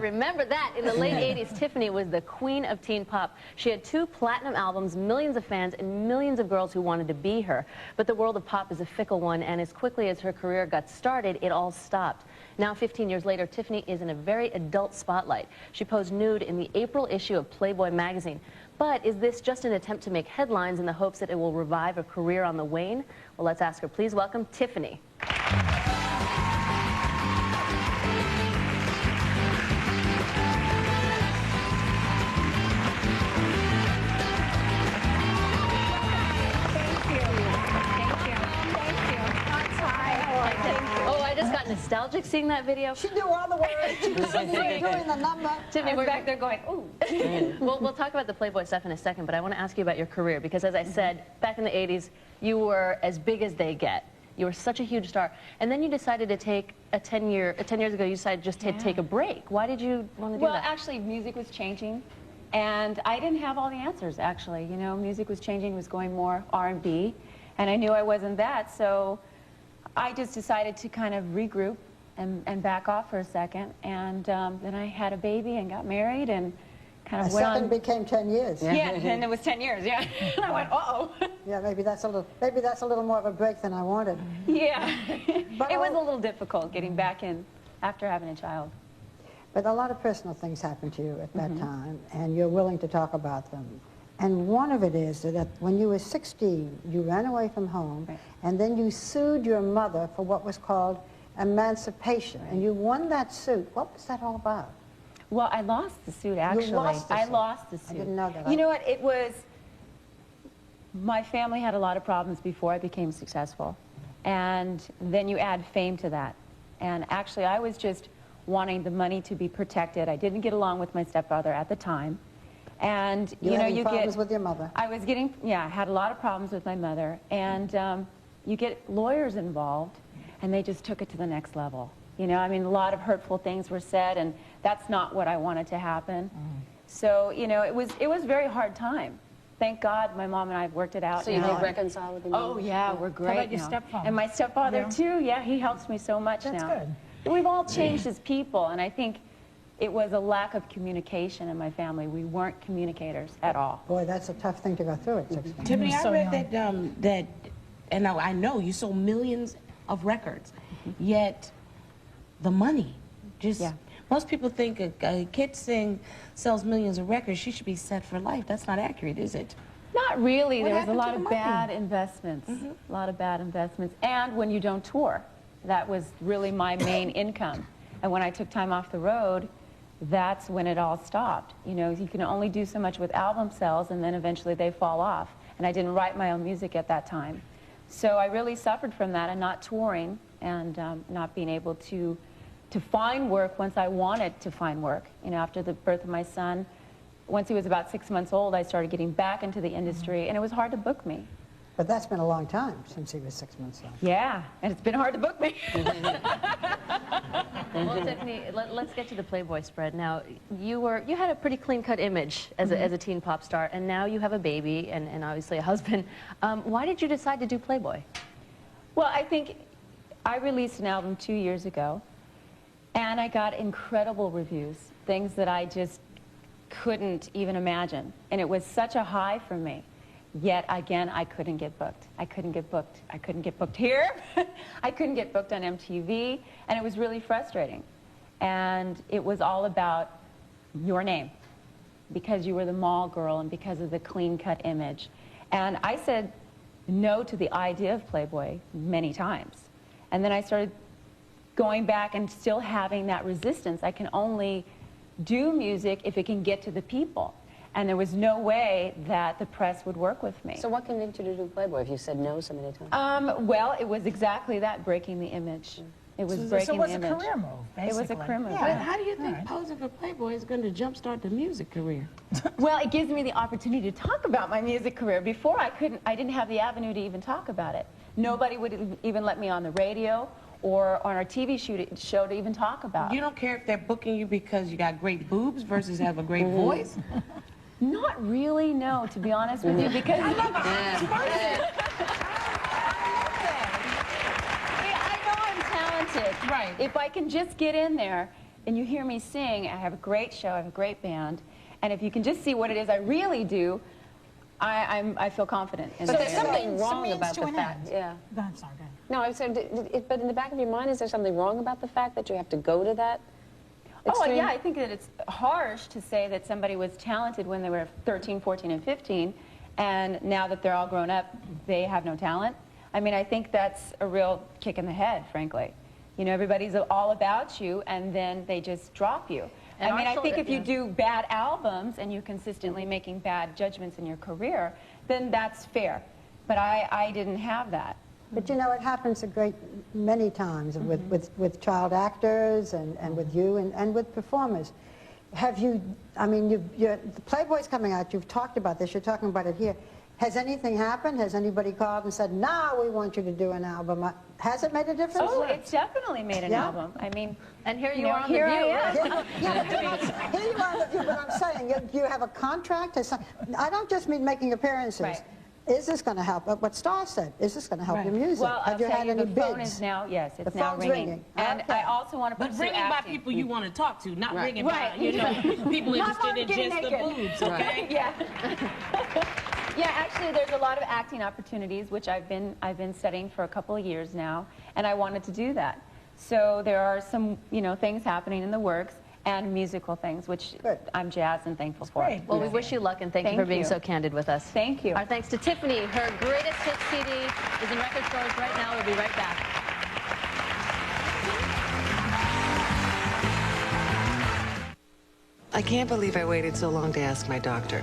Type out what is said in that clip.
remember that. In the late 80s, Tiffany was the queen of teen pop. She had 2 platinum albums, millions of fans, and millions of girls who wanted to be her. But the world of pop is a fickle one, and as quickly as her career got started, it all stopped. Now, 15 years later, Tiffany is in a very adult spotlight. She posed nude in the April issue of Playboy magazine. But is this just an attempt to make headlines in the hopes that it will revive a career on the wane? Well, let's ask her. Please welcome Tiffany. Nostalgic seeing that video? She knew all the words. She was doing the number. Tiffany, we're back there going, ooh. We'll talk about the Playboy stuff in a second, but I want to ask you about your career because, as I said, back in the 80s, you were as big as they get. You were such a huge star. And then you decided to take 10 years ago, you decided just to take a break. Why did you want to do that? Well, actually, music was changing, and I didn't have all the answers, actually. You know, music was changing, was going more R&B, and I knew I wasn't that, so I just decided to kind of regroup and back off for a second, and then I had a baby and got married and kind of went on. A second became 10 years. Yeah, and it was 10 years, yeah. And I went, uh-oh. Yeah, maybe that's a little more of a break than I wanted. Yeah. But it was a little difficult getting back in after having a child. But a lot of personal things happened to you at that time, and you're willing to talk about them. And one of it is that when you were 16, you ran away from home, and then you sued your mother for what was called emancipation, and you won that suit. What was that all about? Well, I lost the suit, actually. You lost the suit. I lost the suit. I didn't know that. You know what, it was, my family had a lot of problems before I became successful, and then you add fame to that. And actually, I was just wanting the money to be protected. I didn't get along with my stepfather at the time. And you know, you get problems with your mother. I was getting, I had a lot of problems with my mother, and you get lawyers involved, and they just took it to the next level. You know, I mean, a lot of hurtful things were said, and that's not what I wanted to happen. So, you know, it was a very hard time. Thank God my mom and I have worked it out. So you've reconciled with your mom? Oh yeah, we're great. How about your stepfather? And my stepfather too. Yeah, he helps me so much now. That's good. We've all changed as people, and I think it was a lack of communication in my family. We weren't communicators at all. Boy, that's a tough thing to go through at 16. Tiffany, I read that, and now I know you sold millions of records, yet the money, most people think a kid sells millions of records, she should be set for life. That's not accurate, is it? Not really. What there was a happened lot to of the bad money? investments, a lot of bad investments. And when you don't tour, that was really my main income. And when I took time off the road, that's when it all stopped. You know, you can only do so much with album sales, and then eventually they fall off. And I didn't write my own music at that time. So I really suffered from that, and not touring, and not being able to find work once I wanted to find work. You know, after the birth of my son, once he was about 6 months old, I started getting back into the industry, and it was hard to book me. But that's been a long time since he was 6 months old. Yeah, and it's been hard to book me. Well, Tiffany, let's get to the Playboy spread. Now, you had a pretty clean-cut image as a teen pop star, and now you have a baby and obviously a husband. Why did you decide to do Playboy? Well, I think I released an album 2 years ago, and I got incredible reviews, things that I just couldn't even imagine. And it was such a high for me. Yet, again, I couldn't get booked. I couldn't get booked. I couldn't get booked here. I couldn't get booked on MTV, and it was really frustrating. And it was all about your name, because you were the mall girl and because of the clean-cut image. And I said no to the idea of Playboy many times. And then I started going back and still having that resistance. I can only do music if it can get to the people. And there was no way that the press would work with me. So what convinced you to do Playboy if you said no so many times? Well, it was exactly that, breaking the image. It was breaking the image. So it was a career move, basically. It was a career move. Yeah. But How do you think posing for Playboy is going to jumpstart the music career? Well, it gives me the opportunity to talk about my music career. Before, I didn't have the avenue to even talk about it. Nobody would even let me on the radio or on our TV show to even talk about. You don't care if they're booking you because you got great boobs versus have a great voice? Not really, no, to be honest with you, because I know I'm talented. Right. If I can just get in there, and you hear me sing, I have a great show, I have a great band, and if you can just see what it is I really do, I feel confident. In But that there's area. something Some wrong means about to the an fact. end. Yeah. Go ahead, sorry, go ahead. No, I said, but in the back of your mind, is there something wrong about the fact that you have to go to that? Oh, extreme? yeah, I think that it's harsh to say that somebody was talented when they were 13, 14, and 15, and now that they're all grown up, they have no talent. I mean, I think that's a real kick in the head, frankly. You know, everybody's all about you, and then they just drop you. And I mean, our I think if you children- do bad albums and you're consistently making bad judgments in your career, then that's fair. But I didn't have that. But you know, it happens a great many times with child actors and with you and with performers. Have you, I mean, the Playboy's coming out, you've talked about this, you're talking about it here. Has anything happened? Has anybody called and said, no, we want you to do an album? Has it made a difference? Oh, it's definitely made an Yeah? album. I mean, And here you know, are on The here View. I am. Yeah, here you are, but I'm saying, you have a contract? I don't just mean making appearances. Right. Is this going to help? What Star said, is this going to help Right. your music? well, Have I'll you tell had you, any the phone bids? is now, yes, it's The now phone's ringing. ringing. And Okay. I also want to But pursue ringing by acting. people you want to talk to, not Right. ringing Right. by, you know, people Not interested on in getting just the naked. boobs, okay? Yeah. Yeah, actually, there's a lot of acting opportunities, which I've been studying for a couple of years now, and I wanted to do that. So there are some, you know, things happening in the works, and musical things, which Good. I'm jazzed and thankful for. great. Well, we wish you luck and thank you for Thank being you. so candid with us. Thank you. Our thanks to Tiffany. Her greatest hit CD is in record stores right now. We'll be right back. I can't believe I waited so long to ask my doctor.